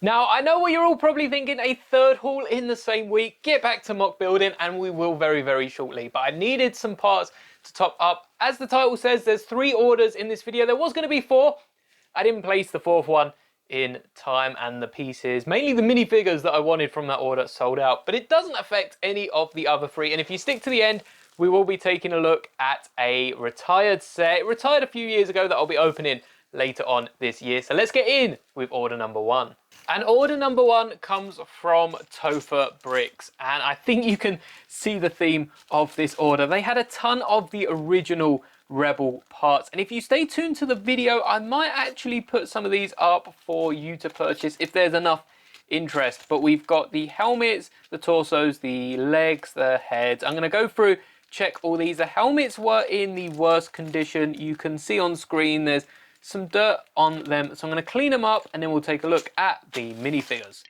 Now, I know what you're all probably thinking, a third haul in the same week, get back to mock building, and we will very, very shortly. But I needed some parts to top up. As the title says, there's 3 orders in this video. There was going to be 4. I didn't place the 4th one in time, and the pieces, mainly the minifigures that I wanted from that order, sold out. But it doesn't affect any of the other 3. And if you stick to the end, we will be taking a look at a retired set. It retired a few years ago that I'll be opening later on this year. So let's get in with order number 1. And order number 1 comes from Topher Bricks, and I think you can see the theme of this order. They had a ton of the original Rebel parts, and if you stay tuned to the video, I might actually put some of these up for you to purchase if there's enough interest. But we've got the helmets, the torsos, the legs, the heads. I'm going to go through, check all these. The helmets were in the worst condition. You can see on screen there's some dirt on them, so I'm going to clean them up and then we'll take a look at the minifigures.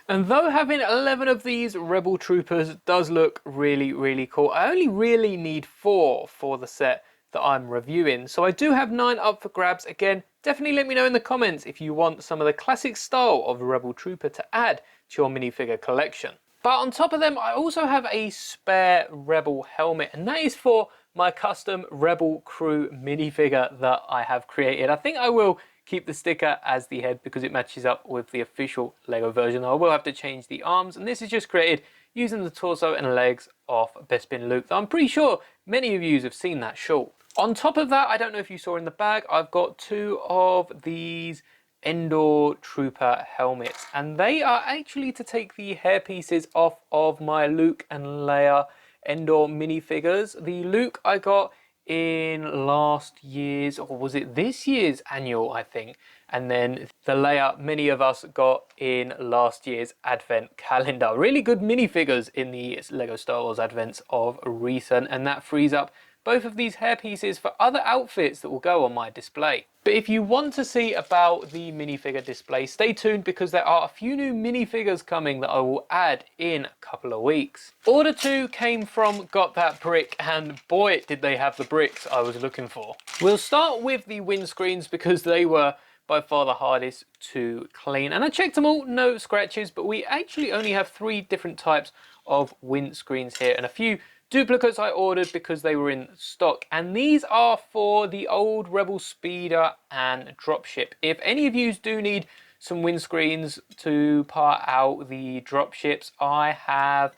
And though having 11 of these Rebel Troopers does look really, really cool, I only really need 4 for the set that I'm reviewing. So I do have 9 up for grabs. Again, definitely let me know in the comments if you want some of the classic style of Rebel Trooper to add to your minifigure collection. But on top of them, I also have a spare Rebel helmet, and that is for my custom Rebel Crew minifigure that I have created. I think I will keep the sticker as the head because it matches up with the official Lego version. I will have to change the arms, and this is just created using the torso and legs of Bespin Luke. I'm pretty sure many of you have seen that short. On top of that, I don't know if you saw in the bag, I've got 2 of these Endor Trooper helmets, and they are actually to take the hair pieces off of my Luke and Leia Endor minifigures. The Luke I got in last year's, or was it this year's annual, I think. And then the Leia, many of us got in last year's advent calendar. Really good minifigures in the Lego Star Wars advents of recent, and that frees up both of these hair pieces for other outfits that will go on my display. But if you want to see about the minifigure display, stay tuned because there are a few new minifigures coming that I will add in a couple of weeks. Order 2 came from Got That Brick, and boy did they have the bricks I was looking for. We'll start with the windscreens because they were by far the hardest to clean, and I checked them all, no scratches, but we actually only have 3 different types of windscreens here and a few duplicates I ordered because they were in stock, and these are for the old Rebel Speeder and Dropship. If any of you do need some windscreens to part out the dropships, I have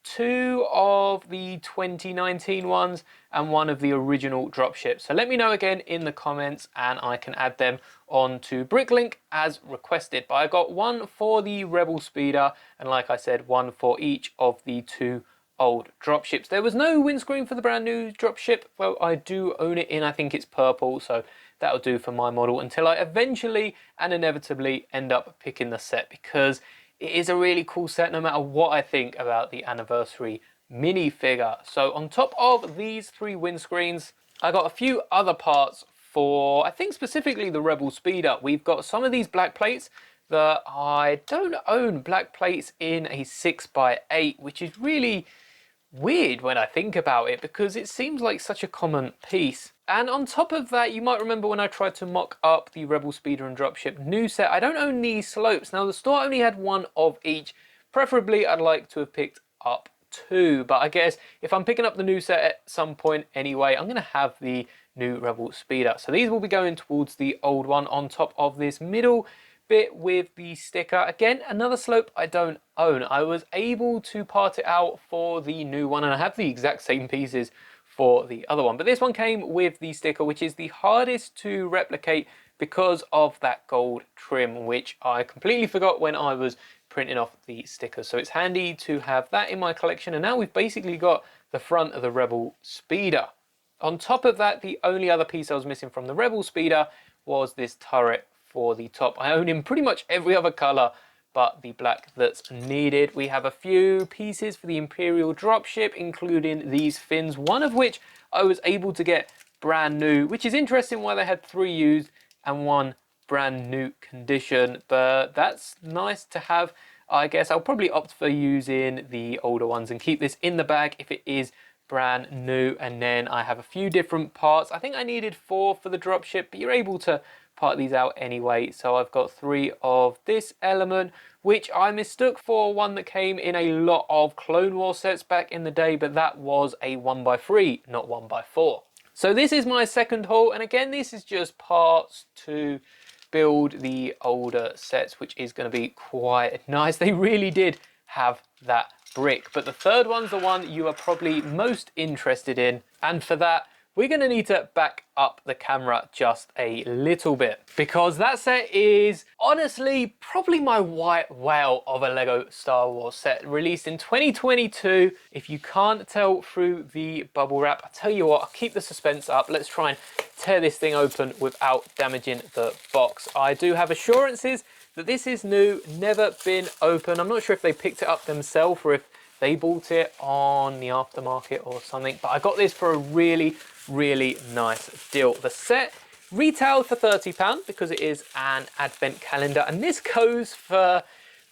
2 of the 2019 ones and 1 of the original dropships. So let me know again in the comments and I can add them onto Bricklink as requested. But I got 1 for the Rebel Speeder and, like I said, 1 for each of the 2 old dropships. There was no windscreen for the brand new dropship. Well, I do own it in, I think it's purple, so that'll do for my model until I eventually and inevitably end up picking the set, because it is a really cool set no matter what I think about the anniversary minifigure. So on top of these 3 windscreens, I got a few other parts for, I think specifically the Rebel Speeder. We've got some of these black plates that I don't own black plates in a 6x8, which is really weird when I think about it because it seems like such a common piece. And on top of that, you might remember when I tried to mock up the Rebel Speeder and Dropship new set, I don't own these slopes. Now the store only had 1 of each. Preferably I'd like to have picked up 2, but I guess if I'm picking up the new set at some point anyway, I'm going to have the new Rebel Speeder. So these will be going towards the old one on top of this middle bit with the sticker. Again, another slope I don't own. I was able to part it out for the new one and I have the exact same pieces for the other one, but this one came with the sticker, which is the hardest to replicate because of that gold trim, which I completely forgot when I was printing off the sticker. So it's handy to have that in my collection, and now we've basically got the front of the Rebel Speeder. On top of that, the only other piece I was missing from the Rebel Speeder was this turret for the top. I own in pretty much every other colour but the black that's needed. We have a few pieces for the Imperial dropship, including these fins, one of which I was able to get brand new, which is interesting why they had 3 used and 1 brand new condition, but that's nice to have. I guess I'll probably opt for using the older ones and keep this in the bag if it is brand new. And then I have a few different parts. I think I needed 4 for the dropship, but you're able to part these out anyway. So I've got 3 of this element, which I mistook for one that came in a lot of Clone Wars sets back in the day, but that was a 1x3, not 1x4. So this is my second haul, and again, this is just parts to build the older sets, which is going to be quite nice. They really did have that brick, but the third one's the one you are probably most interested in, and for that we're going to need to back up the camera just a little bit, because that set is honestly probably my white whale of a Lego Star Wars set, released in 2022. If you can't tell through the bubble wrap, I'll tell you what, I'll keep the suspense up. Let's try and tear this thing open without damaging the box. I do have assurances that this is new, never been opened. I'm not sure if they picked it up themselves or if they bought it on the aftermarket or something, but I got this for a really nice deal. The set retailed for £30 because it is an advent calendar, and this goes for,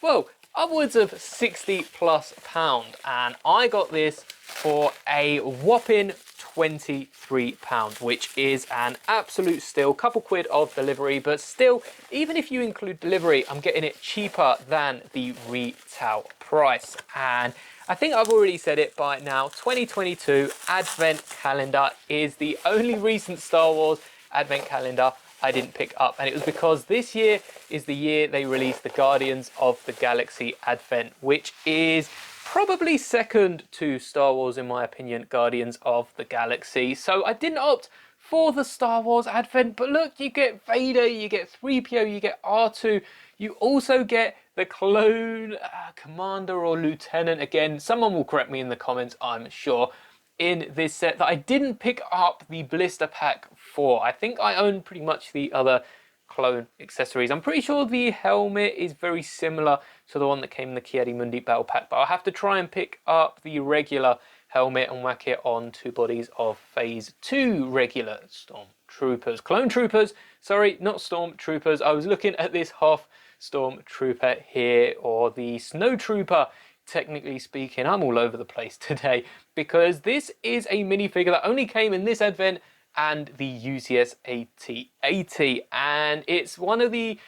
well, upwards of £60+, and I got this for a whopping £23, which is an absolute steal. Couple quid of delivery, but still, even if you include delivery, I'm getting it cheaper than the retail price. And I think I've already said it by now, 2022 Advent Calendar is the only recent Star Wars Advent Calendar I didn't pick up. And it was because this year is the year they released the Guardians of the Galaxy Advent, which is probably second to Star Wars, in my opinion, Guardians of the Galaxy. So I didn't opt for the Star Wars Advent, but look, you get Vader, you get 3PO, you get R2, you also get the clone commander or lieutenant, again, someone will correct me in the comments, I'm sure, in this set that I didn't pick up the blister pack for. I think I own pretty much the other clone accessories. I'm pretty sure the helmet is very similar to the one that came in the Ki-Adi-Mundi battle pack, but I'll have to try and pick up the regular helmet and whack it on 2 bodies of phase 2 regular stormtroopers. Clone troopers, sorry, not stormtroopers. I was looking at this half stormtrooper here, or the snow trooper, technically speaking. I'm all over the place today, because this is a minifigure that only came in this advent and the UCS AT-AT, and it's one of the,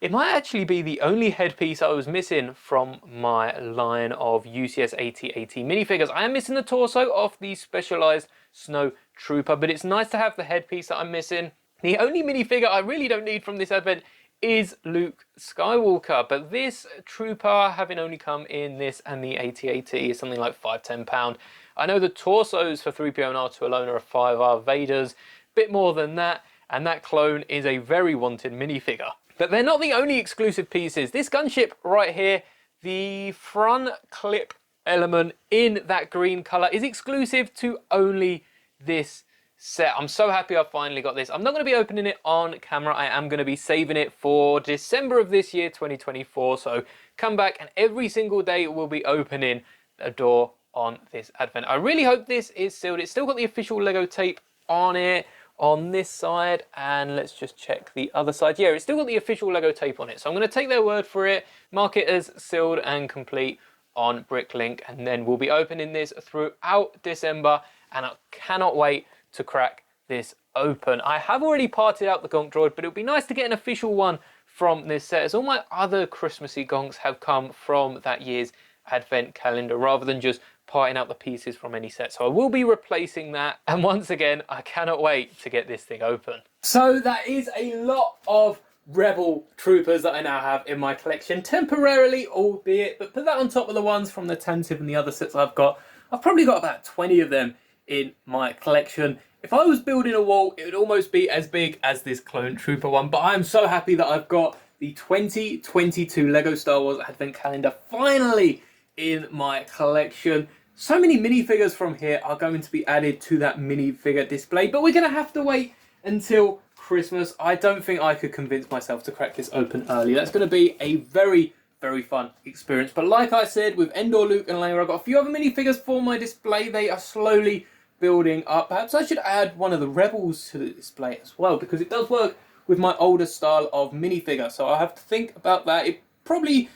it might actually be the only headpiece I was missing from my line of UCS AT-AT minifigures. I am missing the torso of the specialized snow trooper, but it's nice to have the headpiece that I'm missing. The only minifigure I really don't need from this advent is Luke Skywalker, but this trooper, having only come in this and the AT-AT, is something like £5–10. I know the torsos for 3PO and R2 alone are a £5. Vader's bit more than that, and that clone is a very wanted minifigure. But they're not the only exclusive pieces. This gunship right here, the front clip element in that green colour, is exclusive to only this set. I'm so happy I finally got this. I'm not going to be opening it on camera. I am going to be saving it for December of this year, 2024. So come back and every single day we'll be opening a door on this advent. I really hope this is sealed. It's still got the official Lego tape on it on this side, and let's just check the other side. Yeah, it's still got the official Lego tape on it. So I'm going to take their word for it, mark it as sealed and complete on Bricklink, and then we'll be opening this throughout December, and I cannot wait to crack this open. I have already parted out the gonk droid, but it would be nice to get an official one from this set, as all my other Christmassy gonks have come from that year's advent calendar rather than just parting out the pieces from any set. So I will be replacing that, and once again I cannot wait to get this thing open. So that is a lot of Rebel troopers that I now have in my collection, temporarily albeit, but put that on top of the ones from the Tantive and the other sets I've got. I've probably got about 20 of them in my collection. If I was building a wall, it would almost be as big as this clone trooper one, but I'm so happy that I've got the 2022 Lego Star Wars Advent Calendar finally in my collection. So many minifigures from here are going to be added to that minifigure display, but we're going to have to wait until Christmas. I don't think I could convince myself to crack this open early. That's going to be a very fun experience. But like I said, with Endor, Luke and Leia, I've got a few other minifigures for my display. They are slowly building up. Perhaps I should add one of the Rebels to the display as well, because it does work with my older style of minifigure. So I'll have to think about that. It probably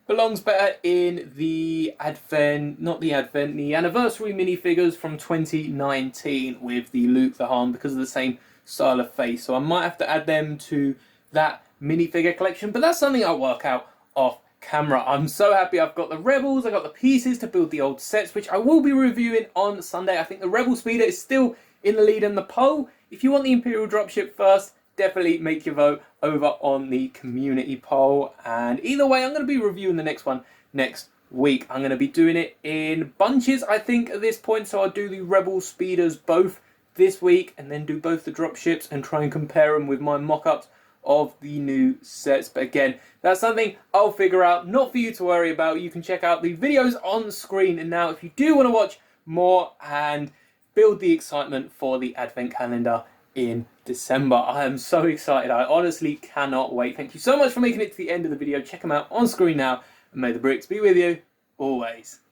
belongs better in the the anniversary minifigures from 2019 with the Luke, the Han, because of the same style of face. So I might have to add them to that minifigure collection, but that's something I'll work out off camera. I'm so happy I've got the Rebels, I got the pieces to build the old sets, which I will be reviewing on Sunday. I think the Rebel Speeder is still in the lead in the poll. If you want the Imperial dropship first, definitely make your vote over on the community poll. And either way, I'm going to be reviewing the next one next week. I'm going to be doing it in bunches, I think, at this point. So I'll do the Rebel Speeders both this week and then do both the dropships and try and compare them with my mock-ups of the new sets. But again, that's something I'll figure out, not for you to worry about. You can check out the videos on the screen. And now if you do want to watch more and build the excitement for the advent calendar in December, I am so excited. I honestly cannot wait. Thank you so much for making it to the end of the video. Check them out on screen now, and may the bricks be with you always.